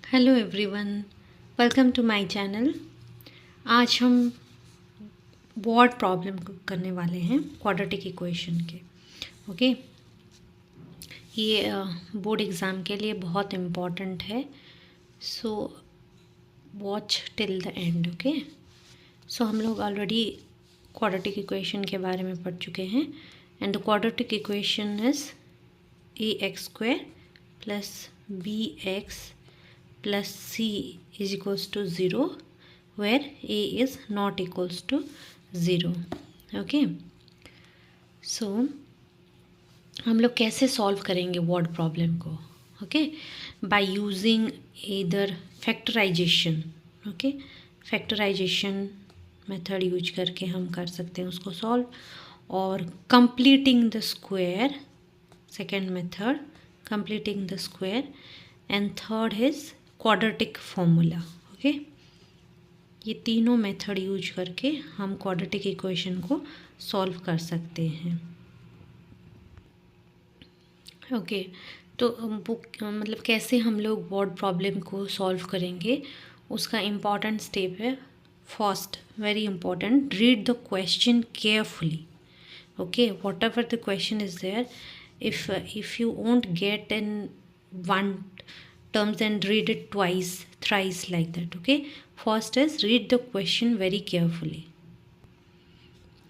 Hello everyone, welcome to my channel. आज हम word problem करने वाले हैं क्वाड्रेटिक इक्वेशन के। ओके, ये बोर्ड एग्ज़ाम के लिए बहुत इम्पॉर्टेंट है, so watch till the end. Okay, so हम लोग ऑलरेडी क्वाड्रेटिक इक्वेशन के बारे में पढ़ चुके हैं and the quadratic equation is ax² plus bx plus c is equals to 0 where a is not equals to 0. okay, so हम लोग कैसे सॉल्व करेंगे वर्ड प्रॉब्लम को? ओके, बाय यूजिंग इधर factorization. Okay, factorization method use करके हम कर सकते हैं उसको सॉल्व, और completing the square, second method completing the square, and third is quadratic formula. Okay, ये तीनों मेथड यूज करके हम क्वाड्रेटिक इक्वेशन को सॉल्व कर सकते हैं। ओके, तो मतलब कैसे हम लोग वर्ड प्रॉब्लम को सॉल्व करेंगे, उसका इम्पॉर्टेंट स्टेप है first, very important, read the question carefully. Okay, whatever the question is there, if you won't get in one terms and read it twice, thrice, like that. Okay, first is read the question very carefully.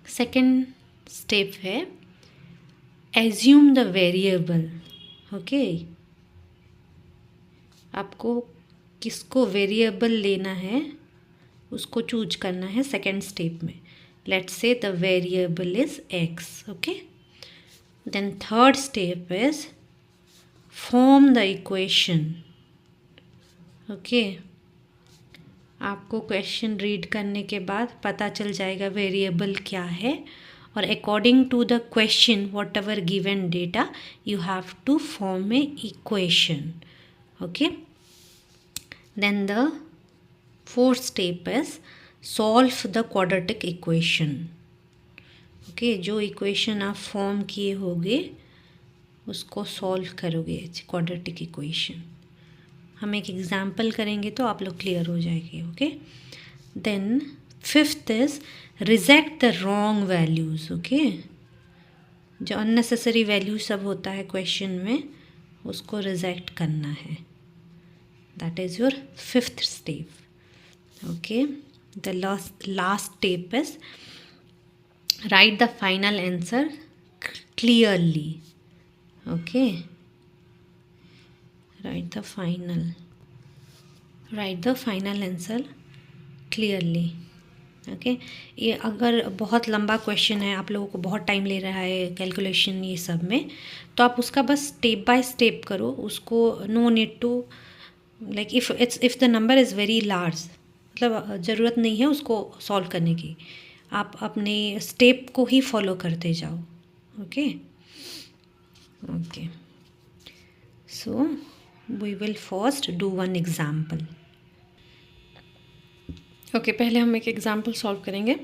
Second step है assume the variable. Okay, आपको किसको variable लेना है उसको choose करना है second step में। Let's say the variable is x. Okay, then third step is form the equation. Okay, आपको क्वेश्चन रीड करने के बाद पता चल जाएगा वेरिएबल क्या है, और according to the question whatever given data you have to form a equation. Okay, then the fourth step is solve the quadratic equation. Okay, जो इक्वेशन आप फॉर्म किए होगे उसको सॉल्व करोगे क्वाड्रेटिक इक्वेशन. हम एक एग्जाम्पल करेंगे तो आप लोग क्लियर हो जाएंगे. Okay, then fifth is reject the wrong values. Okay, जो अननेसेसरी वैल्यू सब होता है क्वेश्चन में उसको रिजेक्ट करना है. That is your fifth step. Okay, the last step is write the final answer clearly. Okay, write the final answer clearly. Okay, ये अगर बहुत लंबा क्वेश्चन है, आप लोगों को बहुत टाइम ले रहा है कैलकुलेशन ये सब में, तो आप उसका बस स्टेप बाय स्टेप करो उसको. No need to like if the number is very large, मतलब ज़रूरत नहीं है उसको सॉल्व करने की, आप अपने स्टेप को ही फॉलो करते जाओ. Okay, okay, so we will first do one example. Okay, पहले हम एक एग्जाम्पल सॉल्व करेंगे.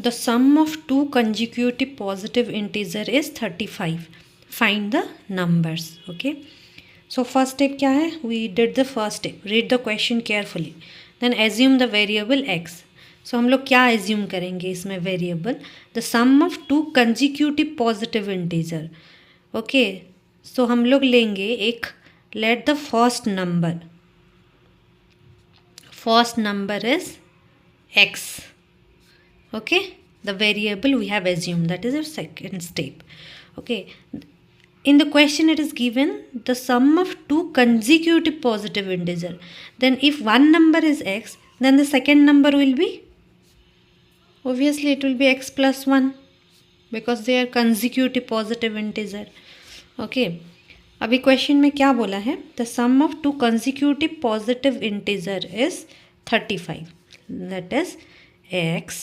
The sum of two consecutive positive integer is 35. Find the numbers. Okay, so first step क्या है? We did the first step, read the question carefully, then assume the variable x. So हम लोग क्या assume करेंगे इसमें variable? The sum of two consecutive positive integer. Okay, so हम लोग लेंगे एक, let the first number is x. Okay, the variable we have assume, that is your second step. Okay, in the question it is given the sum of two consecutive positive integer, then if one number is x, then the second number will be, obviously it will be x plus 1 because they are consecutive positive integer. Okay, अभी question में क्या बोला है? The sum of two consecutive positive integer is 35, that is x,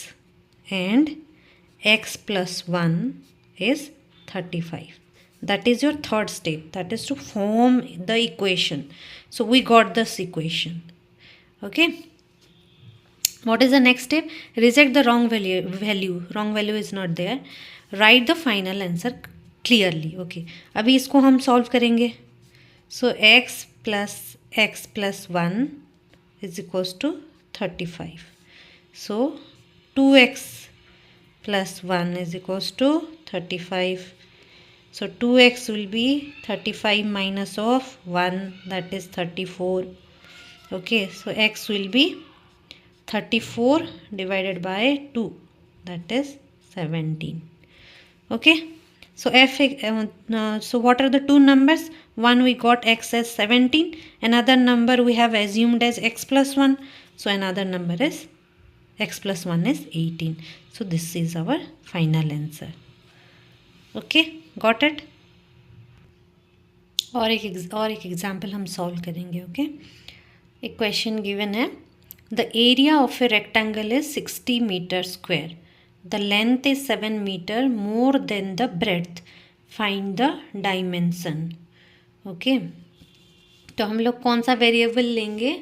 and x plus 1 is 35. That is your third step, that is to form the equation. So we got this equation. Okay, what is the next step? Reject the wrong value. Wrong value is not there. Write the final answer clearly. Okay, अभी इसको हम solve करेंगे. So x plus x plus 1 is equals to 35. So 2x plus 1 is equals to 35. So 2x will be 35 minus of 1, that is 34. Okay, so x will be 34 divided by 2, that is 17. Okay, so so what are the two numbers? One we got x as 17, another number we have assumed as x plus 1. So another number is x plus 1 is 18. So this is our final answer. Okay, got it? और एक example हम solve करेंगे. Okay, एक question given है. The area of a rectangle is 60 metre square. The length is 7 metre more than the breadth. Find the dimension. Okay, तो हम लोग कौन सा वेरिएबल लेंगे?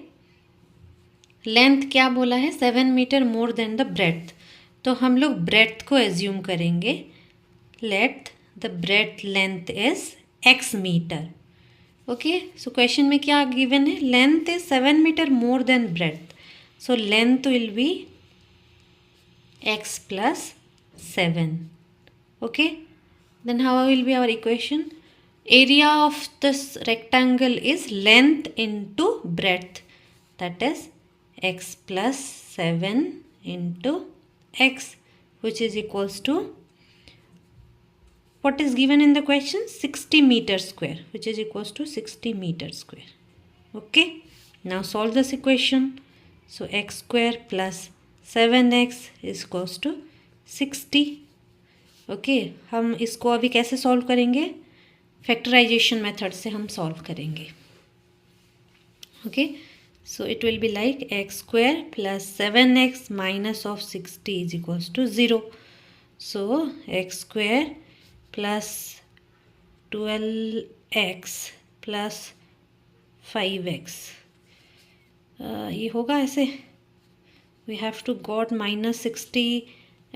लेंथ क्या बोला है? 7 metre more than the breadth. तो हम लोग ब्रेड्थ को एज्यूम करेंगे. Let the breadth length is x metre. Okay, so question में क्या गिवन है? Length is 7 metre more than breadth. So length will be x plus 7. Okay, then how will be our equation? Area of this rectangle is length into breadth, that is x plus 7 into x, which is equals to, what is given in the question? 60 meter square, which is equals to 60 meter square. Okay, now solve this equation. So x square plus 7x is equals to 60. Okay, हम इसको अभी कैसे solve करेंगे? Factorisation method से हम solve करेंगे. Okay, so it will be like x square plus 7x minus of 60 is equals to 0. So x square plus 12x प्लस 5x, ये होगा ऐसे. We have to got minus 60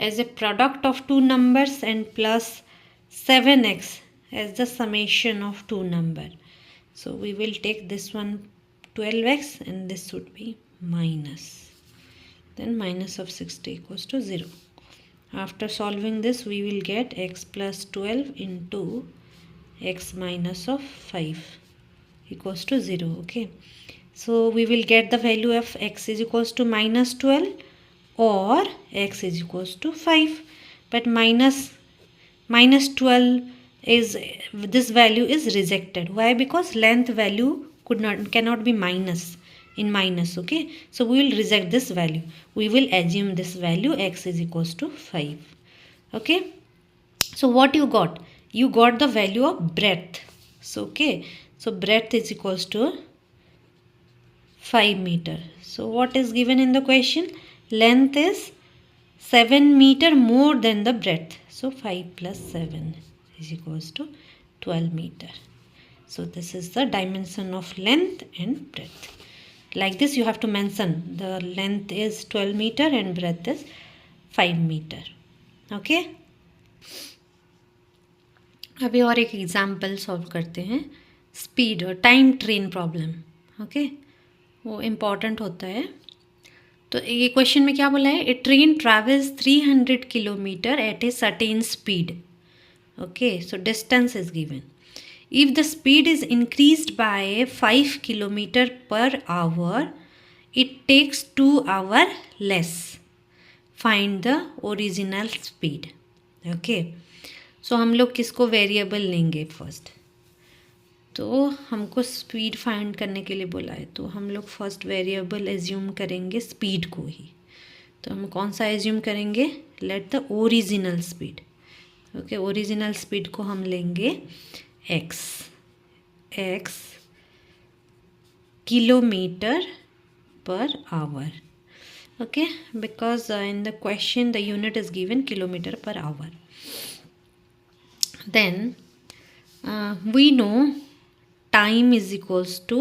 as a product of two numbers and plus 7x as the summation of two number. So we will take this one 12x and this would be minus. Then minus of 60 equals to 0. After solving this we will get x plus 12 into x minus of 5 equals to 0. Okay, so we will get the value of x is equals to minus 12 or x is equals to 5, but minus 12 is, this value is rejected. Why? Because length value cannot be minus in minus. Okay, so we will reject this value. We will assume this value x is equals to 5. Okay, so what you got? You got the value of breadth. So okay, so breadth is equals to 5 meter. So what is given in the question? Length is 7 meter more than the breadth. So 5 plus 7 is equals to 12 meter. So this is the dimension of length and breadth. Like this you have to mention the length is 12 meter and breadth is 5 meter. Okay, अभी और एक example solve करते हैं. Speed और time train problem. Okay, वो important होता है. तो ये क्वेश्चन में क्या बोला है? A train travels 300 kilometre at a certain speed. Okay, so distance is given. If the speed is increased by 5 kilometre per hour, it takes 2 hour less. Find the original speed. Okay, so हम लोग किसको variable लेंगे first? तो हमको speed find करने के लिए बोला है, तो हम लोग फर्स्ट वेरिएबल एज्यूम करेंगे स्पीड को ही. तो हम कौन सा एज्यूम करेंगे? Let the original speed. Okay, original speed को हम लेंगे x kilometre per hour. Okay, because in the question the unit is given kilometre per hour. Then we know time is equals to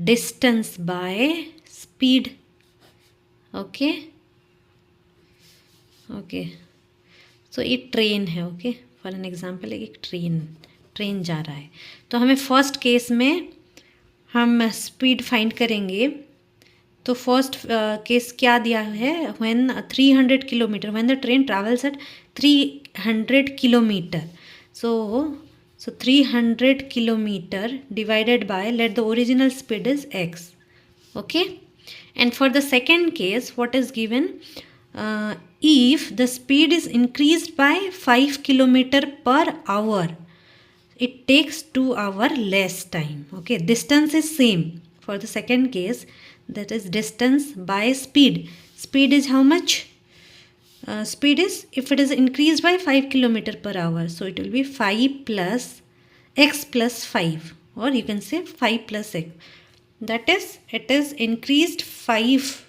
distance by speed. Okay, okay, so ये train है. Okay, for an example एक train जा रहा है. तो हमें first case में हम स्पीड फाइंड करेंगे। तो फर्स्ट केस क्या दिया है, when 300 kilometre, when the train travels at 300 kilometre, so 300 kilometre divided by, let the original speed is x, okay. And for the second case, what is given, if the speed is increased by 5 kilometer per hour, it takes 2 hour less time, okay. Distance is same for the second case, that is distance by speed. Speed is how much? Speed is, if it is increased by 5 kilometer per hour, so it will be 5 plus x plus 5, or you can say 5 plus x. That is, it is increased 5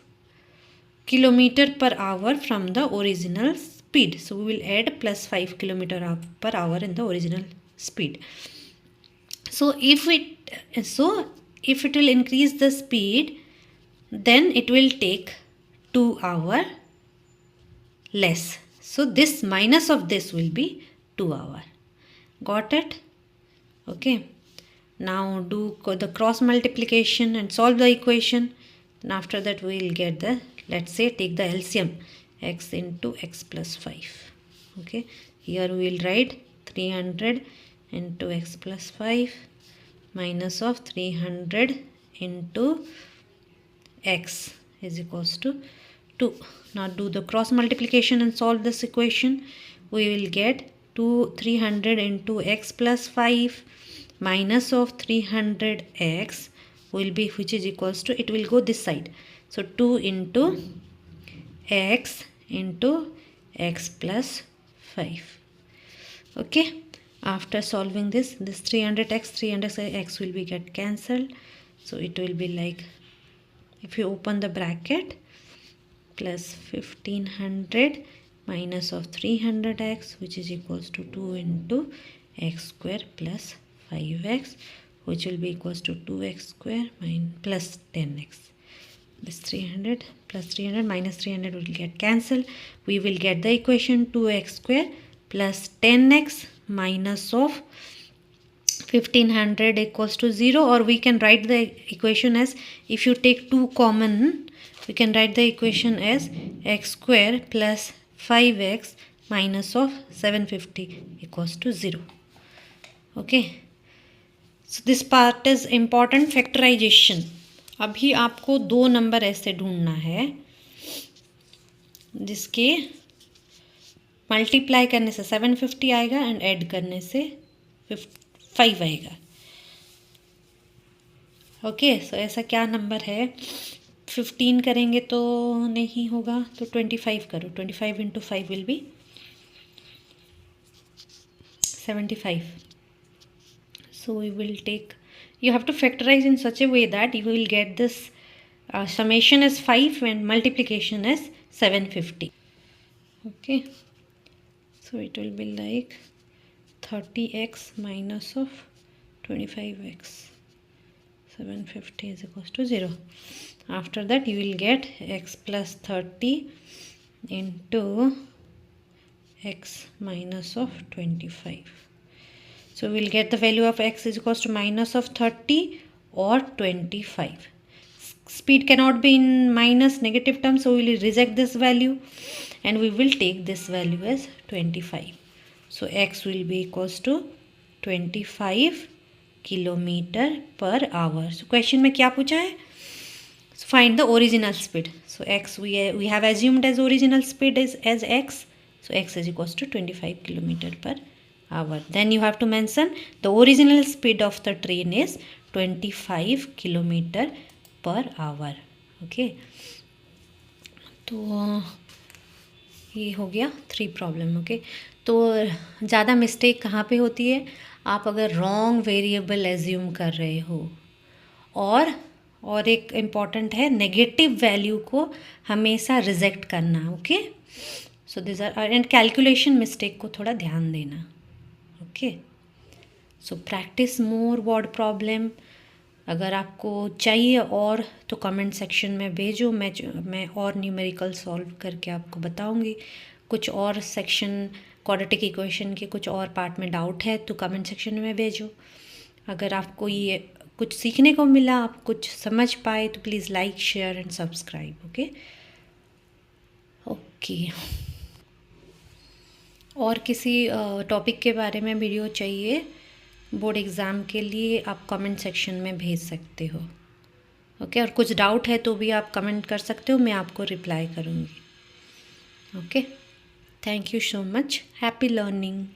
kilometer per hour from the original speed. So we will add plus 5 kilometer per hour in the original speed. So if it will increase the speed, then it will take 2 hour less. So this minus of this will be 2 hour. Got it? Okay. Now do the cross multiplication and solve the equation. And after that we will get the, let's say, take the LCM, x into x plus 5. Okay. Here we will write 300 into x plus 5 minus of 300 into x is equals to 2. Now do the cross multiplication and solve this equation. We will get 300 into x plus 5 minus of 300x will be, which is equals to, it will go this side, so 2 into x into x plus 5. Okay. After solving this 300x will be get cancelled, so it will be like, if you open the bracket, plus 1500 minus of 300x, which is equals to 2 into x square plus 5x, which will be equals to 2x square plus 10x. This 300 plus 300 minus 300 will get cancelled. We will get the equation 2x square plus 10x minus of 1500 equals to 0, or we can write the equation as, if you take 2 common, we can write the equation as x square plus 5x minus of 750 equals to 0. Okay. So this part is important, factorization. अभी आपको 2 number ऐसे ढूंढना है जिसके multiply करने से 750 आएगा and add करने से 5 आएगा. ओके. सो ऐसा क्या नंबर है, 15 करेंगे तो नहीं होगा, तो 25 करो. 25 into 5 will be 75. So we will take, you have to factorize in such a way that you will get this summation is 5 and multiplication is 750. Okay. So it will be like 30x minus of 25x. 750 is equals to 0. After that you will get x plus 30 into x minus of 25. So we will get the value of x is equals to minus of 30 or 25. Speed cannot be in minus negative terms, so we will reject this value and we will take this value as 25. So x will be equals to 25 kilometer per hour. So question में क्या पूछा है? So find the original speed. So x we have assumed as original speed is as x. So x is equals to 25 kilometer per hour. Then you have to mention the original speed of the train is 25 kilometer per hour. Okay. तो ये हो गया 3 problem. Okay. तो ज़्यादा mistake कहाँ पे होती है, आप अगर रॉन्ग वेरिएबल एज्यूम कर रहे हो, और एक इम्पॉर्टेंट है नेगेटिव वैल्यू को हमेशा रिजेक्ट करना. Okay. So this are and calculation mistake को थोड़ा ध्यान देना. Okay. So practice more word problem. अगर आपको चाहिए और तो कमेंट सेक्शन में भेजो, मैं और न्यूमेरिकल सॉल्व करके आपको बताऊंगी. कुछ और सेक्शन क्वाड्रेटिक इक्वेशन के कुछ और पार्ट में डाउट है तो कमेंट सेक्शन में भेजो. अगर आपको ये कुछ सीखने को मिला, आप कुछ समझ पाए तो please like share and subscribe. Okay okay. और किसी टॉपिक के बारे में वीडियो चाहिए बोर्ड एग्ज़ाम के लिए, आप कमेंट सेक्शन में भेज सकते हो। ओके और कुछ डाउट है तो भी आप कमेंट कर सकते हो, मैं आपको रिप्लाई करूँगी। Okay, thank you so much, happy learning.